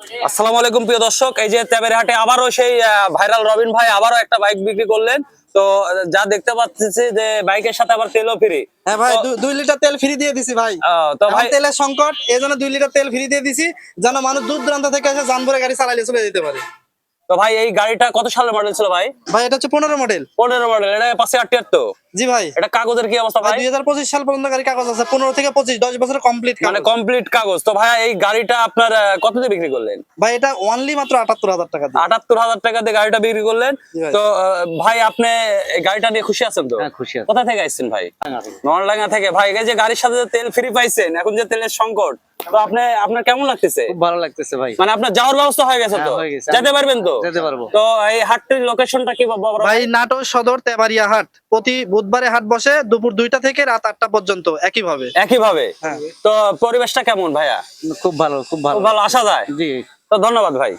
আসসালামু আলাইকুম প্রিয় দর্শক, এই যে তেবের হাটে আবারও সেই ভাইরাল রবিন ভাই আবারও একটা বাইক বিক্রি করলেন। তো যা দেখতে পাচ্ছি যে বাইকের সাথে আবার তেলও ফ্রি। হ্যাঁ ভাই, 2 লিটার তেল ফ্রি দিয়ে দিছি ভাই। তো এখন ভাই তেলের সংকট, এই জন্য 2 লিটার তেল ফ্রি দিয়ে দিছি, যেন মানুষ দূর দূরান্ত থেকে এসে যানবাহনে গাড়ি চালাইলে চলে যেতে পারে। তো ভাই এই গাড়িটা কত সালের মডেল ছিল ভাই? ভাই এটা হচ্ছে 15 মডেল। 15 মডেল। এটা পাশে 8 তো? জি ভাই। এটা কাগজের কি অবস্থা ভাই ভাই? 2025 সাল পর্যন্ত গাড়ি কাগজ আছে, 15 থেকে 25, 10 বছরের কমপ্লিট মানে কাগজ। কমপ্লিট কাগজ। তো ভাই এই গাড়িটা আপনার কত দিয়ে বিক্রি করলেন? ভাই এটা অনলি মাত্র 78,000 টাকা দিয়ে। 78,000 টাকা দিয়ে গাড়িটা বিক্রি করলেন। জি ভাই। তো ভাই আপনি এই গাড়িটা নিয়ে খুশি আছেন তো? হ্যাঁ, খুশি আছি। কোথা থেকে আসছেন ভাই? নরডাঙ্গা থেকে। ভাই এই যে গাড়ির সাথে যে তেল ফ্রি পাইছেন, এখন যে তেলের সংকট, তো আপনার কেমন লাগতেছে? খুব ভালো লাগতেছে ভাই। মানে আপনার যাওয়ার ব্যবস্থা হয়ে গেছে তো? হ্যাঁ, হয়ে গেছে। যেতে পারবেন তো? যেতে পারবো। তো এই হাটটির লোকেশনটা কি বড় ভাই নাটোর সদর তেবাড়িয়া হাট, প্রতি বুধবারে হাট বসে দুপুর 2টা থেকে রাত 8টা পর্যন্ত একইভাবে। একইভাবে? হ্যাঁ। তো পরিবেশটা কেমন ভাইয়া? খুব ভালো, খুব ভালো। খুব ভালো, আসা যায়? জি। তো ধন্যবাদ ভাই।